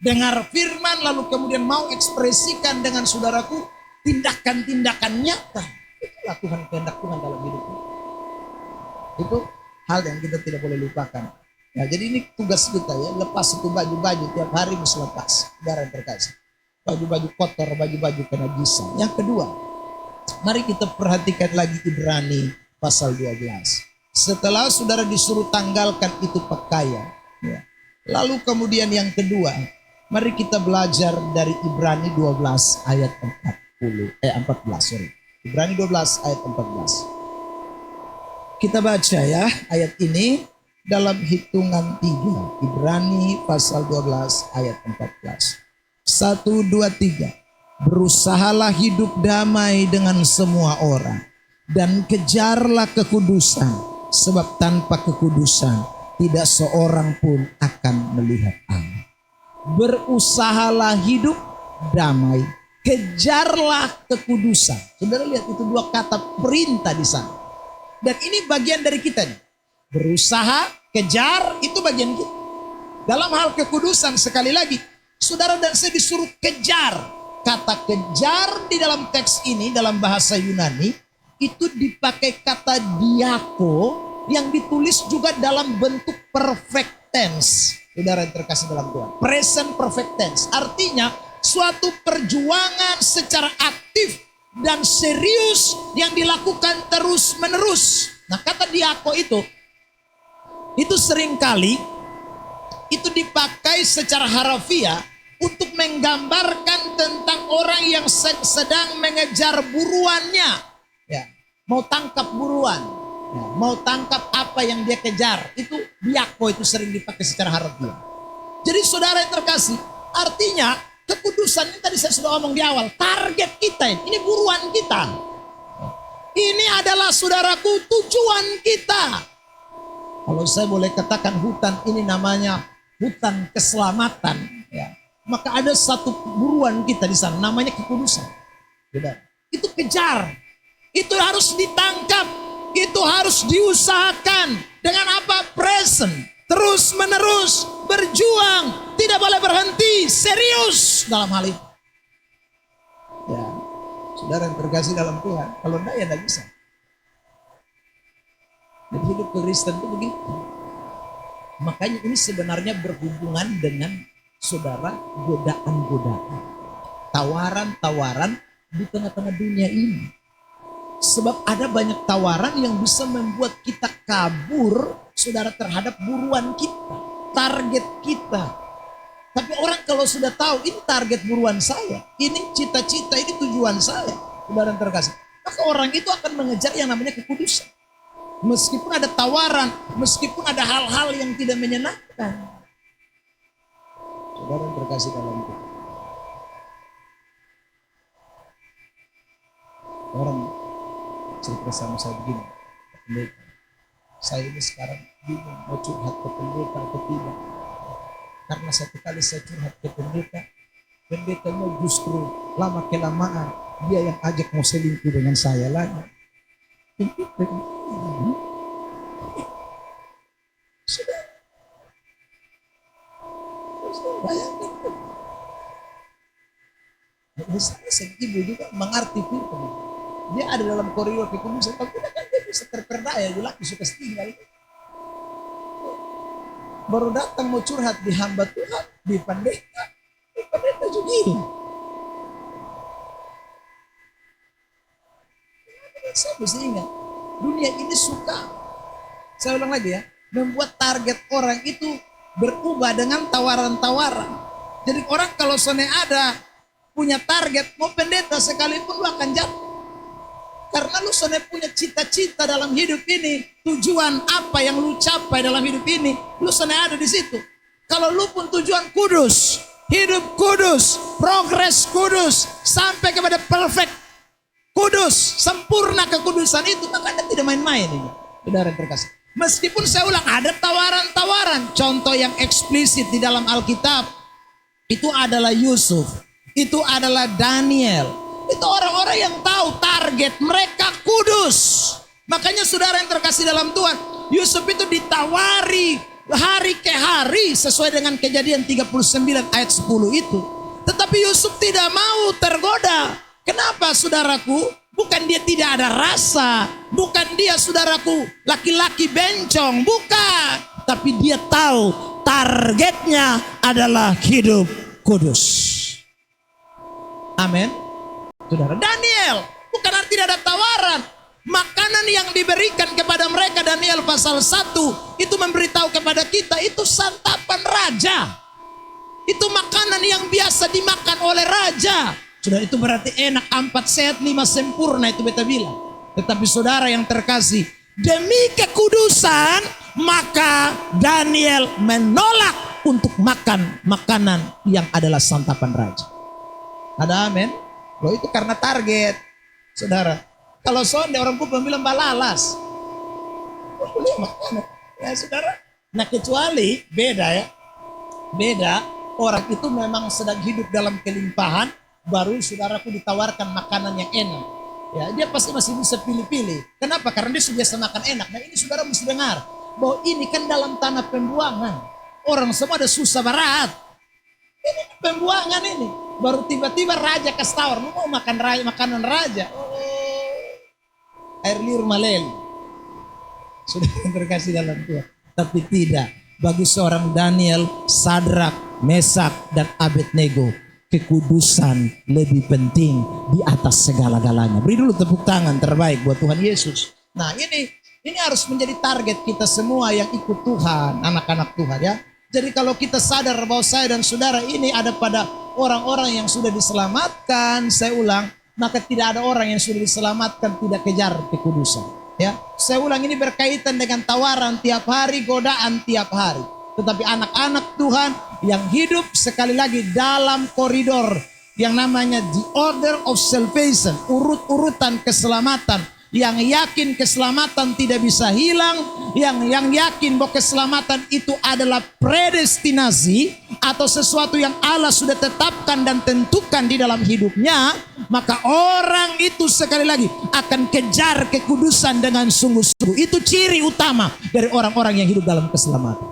Dengar firman, lalu kemudian mau ekspresikan dengan saudaraku tindakan-tindakan nyata. Itulah Tuhan, kehendak Tuhan dalam hidup kita. Itu hal yang kita tidak boleh lupakan. Nah, jadi ini tugas kita ya, lepas itu baju-baju tiap hari mesti lepas. Saudara yang terkasih, baju-baju kotor, baju-baju kenajisan. Yang kedua, mari kita perhatikan lagi Ibrani pasal 12. Setelah saudara disuruh tanggalkan itu pakaian, ya. Lalu kemudian yang kedua, mari kita belajar dari Ibrani 12 ayat 14. Ibrani 12 ayat 14. Kita baca ya ayat ini dalam hitungan 3. Ibrani pasal 12 ayat 14. 1, 2, 3. Berusahalah hidup damai dengan semua orang, dan kejarlah kekudusan, sebab tanpa kekudusan tidak seorang pun akan melihat Allah. Berusahalah hidup damai, kejarlah kekudusan. Saudara lihat itu dua kata perintah di sana. Dan ini bagian dari kita nih. Berusaha, kejar, itu bagian kita. Dalam hal kekudusan sekali lagi, saudara dan saya disuruh kejar. Kata kejar di dalam teks ini dalam bahasa Yunani itu dipakai kata diako yang ditulis juga dalam bentuk perfect tense. Saudara yang terkasih dalam Tuhan. Present perfect tense. Artinya suatu perjuangan secara aktif dan serius yang dilakukan terus menerus. Nah, kata diako itu seringkali itu dipakai secara harafiah untuk menggambarkan tentang orang yang sedang mengejar buruannya. Ya, mau tangkap buruan. Ya, mau tangkap apa yang dia kejar. Itu diako itu sering dipakai secara harafiah. Jadi saudara yang terkasih, artinya kekudusan ini tadi saya sudah ngomong di awal. Target kita ini buruan kita. Ini adalah saudaraku tujuan kita. Kalau saya boleh katakan hutan ini namanya hutan keselamatan. Ya. Maka ada satu buruan kita di sana namanya kekudusan. Itu kejar. Itu harus ditangkap. Itu harus diusahakan. Dengan apa? Present. Terus menerus. Berjuang. Tidak boleh berhenti. Serius dalam hal itu. Ya. Saudara yang terkasih dalam Tuhan. Kalau enggak ya enggak bisa. Dan hidup Kristen itu begitu. Makanya ini sebenarnya berhubungan dengan saudara godaan-godaan. Tawaran-tawaran di tengah-tengah dunia ini. Sebab ada banyak tawaran yang bisa membuat kita kabur saudara terhadap buruan kita. Target kita. Tapi orang kalau sudah tahu ini target buruan saya. Ini cita-cita, ini tujuan saya. Saudara yang terkasih. Maka orang itu akan mengejar yang namanya kekudusan. Meskipun ada tawaran, meskipun ada hal-hal yang tidak menyenangkan. Saudara yang terkasih dalam Tuhan. Orang cerita sama saya begini, pendeta, saya ini sekarang bingung mau curhat ke pendeta atau tidak. Karena satu kali saya curhat ke pendeta, pendetanya justru lama kelamaan dia yang ajak mau selingkuh dengan saya lagi. Sudah. Bayangkan. Misalnya ibu juga mengerti firman. Dia ada dalam koridor kekudusan. Tapi kan dia bisa terperdaya. Dia laki suka tinggal. Baru datang mau curhat di hamba Tuhan. Di pendeta. Di pendeta juga ini. Saya mesti ingat. Dunia ini suka. Saya ulang lagi ya. Membuat target orang itu berubah dengan tawaran-tawaran. Jadi orang kalau soalnya ada punya target. Mau pendeta sekalipun lu akan jatuh. Karena lu soalnya punya cita-cita dalam hidup ini. Tujuan apa yang lu capai dalam hidup ini. Lu soalnya ada di situ. Kalau lu pun tujuan kudus. Hidup kudus. Progres kudus. Sampai kepada perfect. Kudus. Sempurna kekudusan itu. Maka Anda tidak main-main ini. Saudara terkasih. Meskipun saya ulang ada tawaran-tawaran. Contoh yang eksplisit di dalam Alkitab. Itu adalah Yusuf. Itu adalah Daniel. Itu orang-orang yang tahu target mereka kudus. Makanya saudara yang terkasih dalam Tuhan. Yusuf itu ditawari hari ke hari. Sesuai dengan Kejadian 39 ayat 10 itu. Tetapi Yusuf tidak mau tergoda. Kenapa saudaraku? Bukan dia tidak ada rasa. Bukan dia saudaraku laki-laki bencong. Bukan. Tapi dia tahu targetnya adalah hidup kudus. Amin. Saudara Daniel, bukan arti tidak ada tawaran. Makanan yang diberikan kepada mereka Daniel pasal 1 itu memberitahu kepada kita itu santapan raja. Itu makanan yang biasa dimakan oleh raja. Sudah itu berarti enak, 4 sehat 5 sempurna itu beta bilang. Tetapi saudara yang terkasih, demi kekudusan maka Daniel menolak untuk makan makanan yang adalah santapan raja. Ada amin? Loh itu karena target. Saudara, kalau sonde orang pun bilang balalas. Boleh makanan. Ya saudara. Nah kecuali beda ya. Beda orang itu memang sedang hidup dalam kelimpahan. Baru saudaraku ditawarkan makanan yang enak. Ya dia pasti masih bisa pilih-pilih. Kenapa? Karena dia sudah biasa makan enak. Nah ini saudara mesti dengar. Bahwa ini kan dalam tanah pembuangan. Orang semua ada susah berat. Ini pembuangan ini. Baru tiba-tiba raja kasih tawar, lu mau makan makanan raja? Oh, air liur maleli. Sudah terkasih dalam Tuhan. Tapi tidak. bagi seorang Daniel, Sadrak, Mesak, dan Abednego, kekudusan lebih penting di atas segala-galanya. Beri dulu tepuk tangan terbaik buat Tuhan Yesus. Nah, ini harus menjadi target kita semua yang ikut Tuhan, anak-anak Tuhan ya. Jadi kalau kita sadar bahwa saya dan saudara ini ada pada orang-orang yang sudah diselamatkan, saya ulang, maka tidak ada orang yang sudah diselamatkan tidak kejar kekudusan. Ya, saya ulang, ini berkaitan dengan tawaran tiap hari, godaan tiap hari. Tetapi anak-anak Tuhan yang hidup sekali lagi dalam koridor yang namanya the order of salvation, urut-urutan keselamatan. Yang yakin keselamatan tidak bisa hilang, yang yakin bahwa keselamatan itu adalah predestinasi atau sesuatu yang Allah sudah tetapkan dan tentukan di dalam hidupnya, maka orang itu sekali lagi akan kejar kekudusan dengan sungguh-sungguh. Itu ciri utama dari orang-orang yang hidup dalam keselamatan.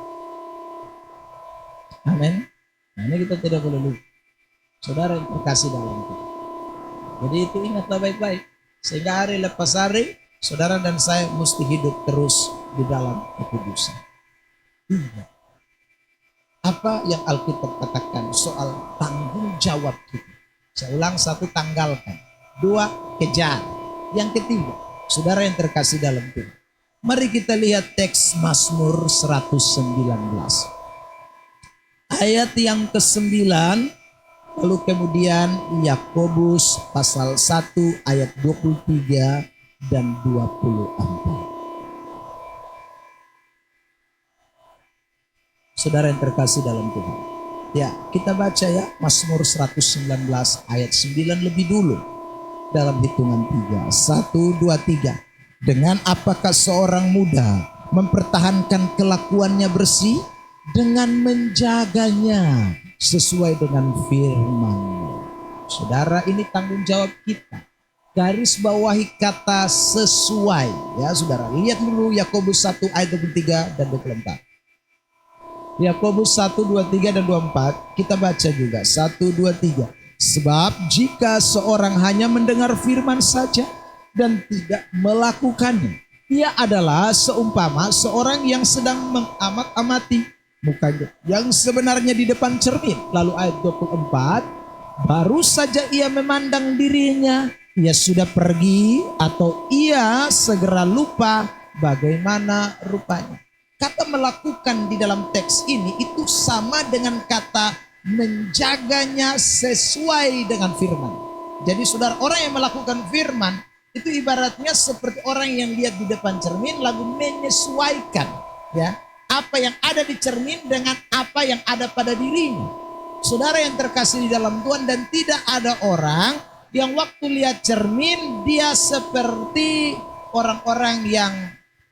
Amin. Nah, ini kita tidak boleh lupa. Saudara yang terkasih dalam Tuhan. Jadi itu ingatlah baik-baik. Sehingga hari lepas hari, saudara dan saya mesti hidup terus di dalam kekudusan. Ingat. Apa yang Alkitab katakan soal tanggung jawab kita. Saya ulang, satu, tanggalkan. Dua, kejar. Yang ketiga, saudara yang terkasih dalam Tuhan. Mari kita lihat teks Mazmur 119. Ayat yang ke-9. Lalu kemudian Yakobus pasal 1 ayat 23 dan 24. Saudara yang terkasih dalam Tuhan. Ya, kita baca ya Mazmur 119 ayat 9 lebih dulu. Dalam hitungan 3. 1, 2, 3. Dengan apakah seorang muda mempertahankan kelakuannya bersih? Dengan menjaganya sesuai dengan firman-Mu. Saudara, ini tanggung jawab kita. Garis bawahi kata sesuai. Ya saudara, lihat dulu Yakobus 1 ayat 23 dan 24. Yakobus 1, 23 dan 24. Kita baca juga 1, 2, 3. Sebab jika seorang hanya mendengar firman saja dan tidak melakukannya, ia adalah seumpama seorang yang sedang mengamat-amati mukanya yang sebenarnya di depan cermin. Lalu ayat 24, baru saja ia memandang dirinya, ia sudah pergi atau ia segera lupa bagaimana rupanya. Kata melakukan di dalam teks ini itu sama dengan kata menjaganya sesuai dengan firman. Jadi saudara, orang yang melakukan firman itu ibaratnya seperti orang yang lihat di depan cermin lalu menyesuaikan ya apa yang ada di cermin dengan apa yang ada pada dirinya. Saudara yang terkasih di dalam Tuhan, dan tidak ada orang yang waktu lihat cermin dia seperti orang-orang yang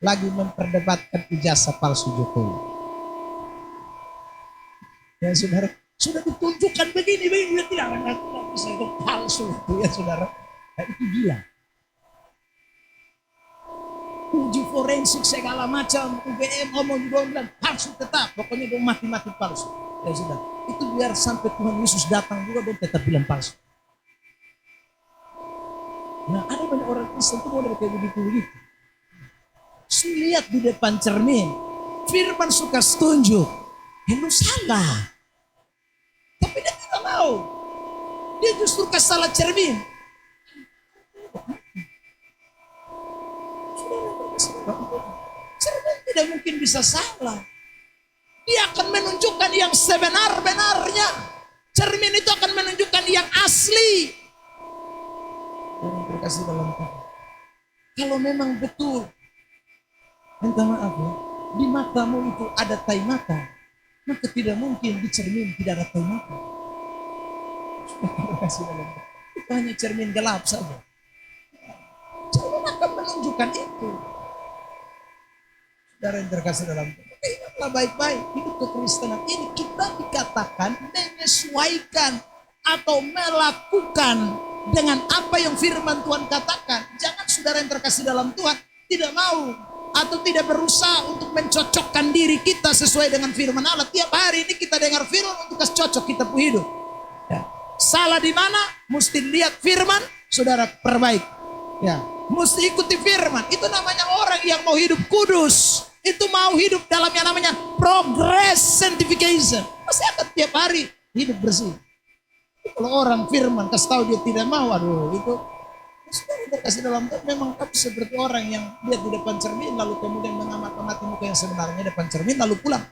lagi memperdebatkan ijazah palsu Jokowi. Ya saudara, sudah ditunjukkan begini, dia tidak bisa itu palsu itu ya saudara. Nah, itu gila. Uji forensik segala macam, UGM ngomong juga bilang palsu tetap, pokoknya dia mati-mati palsu. Ya sudah, itu biar sampai Tuhan Yesus datang juga dia tetap bilang palsu. Nah, ada banyak orang Kristen itu model kayak begitu. Lihat di depan cermin, firman suka setunjuk, lu salah. Tapi dia tidak mau. Dia justru kesalah cermin. Cermin tidak mungkin bisa salah. Dia akan menunjukkan yang sebenar-benarnya. Cermin itu akan menunjukkan yang asli. Dan terkasih dalam Tuhan, kalau memang betul, minta maaf ya, di matamu itu ada tai mata, maka tidak mungkin di cermin tidak ada tai mata. Terkasih dalam Tuhan, itu hanya cermin gelap saja. Cermin akan menunjukkan itu. Saudara yang terkasih dalam Tuhan, ingatlah baik-baik, hidup kekristenan ini kita dikatakan menyesuaikan atau melakukan dengan apa yang firman Tuhan katakan. Jangan saudara yang terkasih dalam Tuhan tidak mau atau tidak berusaha untuk mencocokkan diri kita sesuai dengan firman Allah. Tiap hari ini kita dengar firman untuk cocok kita pun hidup. Ya. Salah di mana? Mesti lihat firman, saudara perbaik. Ya, mesti ikuti firman. Itu namanya orang yang mau hidup kudus. itu mau hidup dalam yang namanya progress sanctification, pasti akan tiap hari hidup bersih. Kalau orang firman kasih tahu dia tidak mau, aduh itu sudah kasih dalam Tuhan. Memang kamu seperti orang yang lihat di depan cermin lalu kemudian mengamati muka yang sebenarnya di depan cermin lalu pulang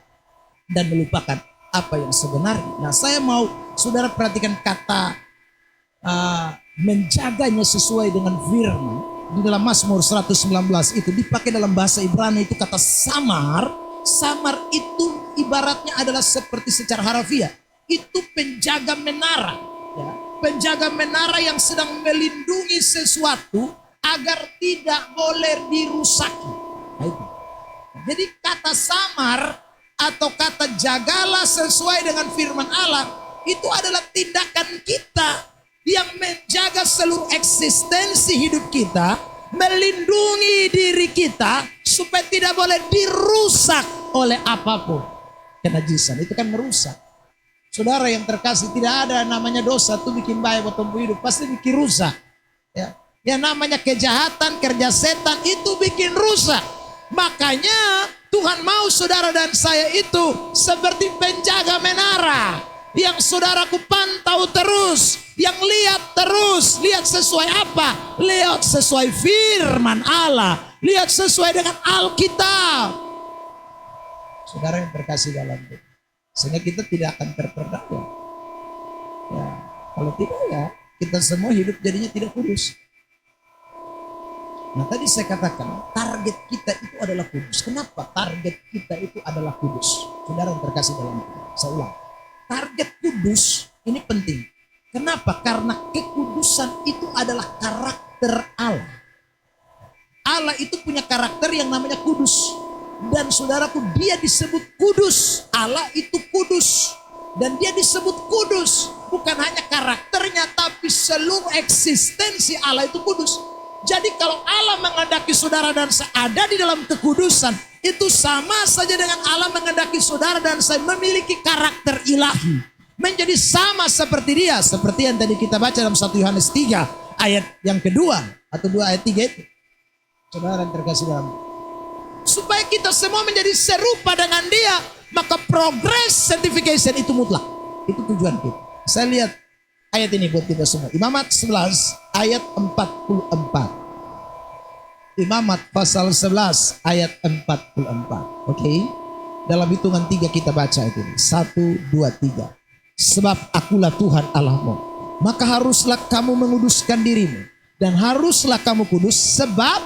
dan melupakan apa yang sebenarnya. Nah, saya mau saudara perhatikan kata menjaganya sesuai dengan firman. Di dalam Mazmur 119 itu dipakai dalam bahasa Ibrani itu kata samar. Samar itu ibaratnya adalah seperti secara harfiah itu penjaga menara, ya. Penjaga menara yang sedang melindungi sesuatu agar tidak boleh dirusaki. Nah, itu. Jadi kata samar atau kata jagalah sesuai dengan firman Allah itu adalah tindakan kita yang menjaga seluruh eksistensi hidup kita, melindungi diri kita supaya tidak boleh dirusak oleh apapun. Kenajisan itu kan merusak. Saudara yang terkasih, tidak ada namanya dosa itu bikin baik buat tumbuh hidup, pasti bikin rusak. Ya. Yang namanya kejahatan, kerja setan itu bikin rusak. Makanya Tuhan mau saudara dan saya itu seperti penjaga menara yang saudaraku pantau terus, yang lihat terus, lihat sesuai apa? Lihat sesuai firman Allah, lihat sesuai dengan Alkitab. Saudara yang terkasih dalam Tuhan, sehingga kita tidak akan terperdaya. Ya, kalau tidak ya kita semua hidup jadinya tidak kudus. Nah tadi saya katakan target kita itu adalah kudus. Kenapa target kita itu adalah kudus? Saudara yang terkasih dalam Tuhan, saya ulang. Target kudus ini penting. Kenapa? Karena kekudusan itu adalah karakter Allah. Allah itu punya karakter yang namanya kudus. Dan saudaraku, dia disebut kudus. Allah itu kudus. Dan dia disebut kudus. Bukan hanya karakternya, tapi seluruh eksistensi Allah itu kudus. Jadi kalau Allah menghendaki saudara dan saya ada di dalam kekudusan, itu sama saja dengan Allah menghendaki saudara dan saya memiliki karakter ilahi. Menjadi sama seperti dia. Seperti yang tadi kita baca dalam 1 Yohanes 3 ayat yang kedua. Atau 2 ayat 3 itu. Saudara yang terkasih dalam, supaya kita semua menjadi serupa dengan dia, maka progress sanctification itu mutlak. Itu tujuan kita. Saya lihat ayat ini buat kita semua. Imamat 11 ayat 44. Imamat pasal 11 ayat 44. Oke. Dalam hitungan 3 kita baca itu. 1, 2, 3. Sebab akulah Tuhan Allahmu, maka haruslah kamu menguduskan dirimu, dan haruslah kamu kudus, sebab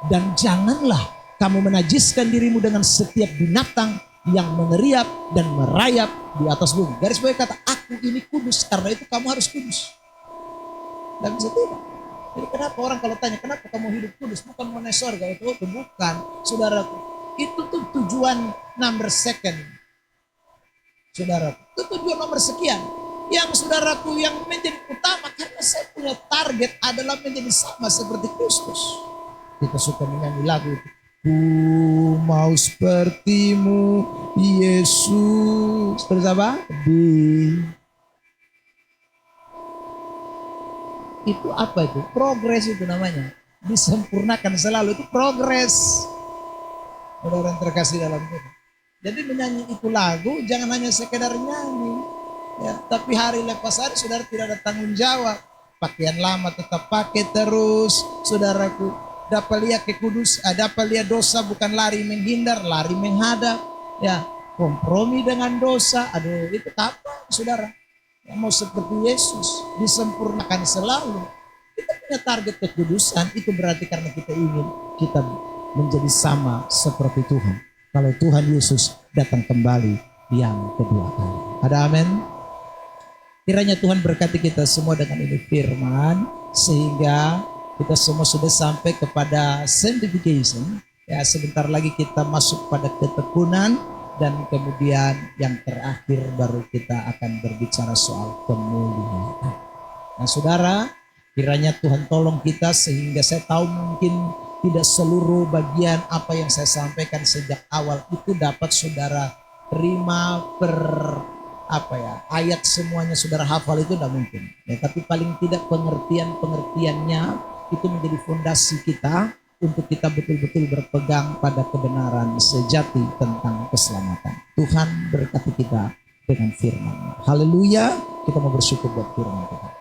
dan janganlah kamu menajiskan dirimu dengan setiap binatang yang mengeriap dan merayap di atas bumi. Garis bawah kata aku ini kudus, karena itu kamu harus kudus. Dan bisa tidak. Jadi kenapa orang kalau tanya kenapa kamu hidup kudus, bukan mengenai surga itu bukan, saudaraku. Itu tuh tujuan number second, saudaraku. Itu tujuan nomor sekian. Yang saudaraku yang menjadi utama, karena saya punya target adalah menjadi sama seperti Kristus. Kita suka menyanyi lagu itu. Ku mau sepertimu Yesus. Seperti apa? Itu apa itu? Progres itu namanya. Disempurnakan selalu, itu progres. Saudara yang terkasih dalam Tuhan. Jadi menyanyi itu lagu jangan hanya sekedar nyanyi. Ya, tapi hari lepas hari saudara tidak ada tanggung jawab. Pakaian lama tetap pakai terus, saudaraku. Dapat lihat dapat lihat dosa bukan lari menghindar, lari menghadap. Ya, kompromi dengan dosa. Aduh, itu apa, saudara? Yang mau seperti Yesus, disempurnakan selalu. Kita punya target kekudusan, itu berarti karena kita ingin kita menjadi sama seperti Tuhan. Kalau Tuhan Yesus datang kembali yang kedua kali. Ada amin? Kiranya Tuhan berkati kita semua dengan ini firman, sehingga kita semua sudah sampai kepada sanctification. Ya, sebentar lagi kita masuk pada ketekunan, dan kemudian yang terakhir baru kita akan berbicara soal kemuliaan. Nah, saudara, kiranya Tuhan tolong kita sehingga saya tahu mungkin tidak seluruh bagian apa yang saya sampaikan sejak awal itu dapat saudara terima ayat semuanya saudara hafal, itu tidak mungkin. Ya, tapi paling tidak pengertiannya itu menjadi fondasi kita untuk kita betul-betul berpegang pada kebenaran sejati tentang keselamatan. Tuhan berkati kita dengan firman. Haleluya, kita mau bersyukur buat firman Tuhan.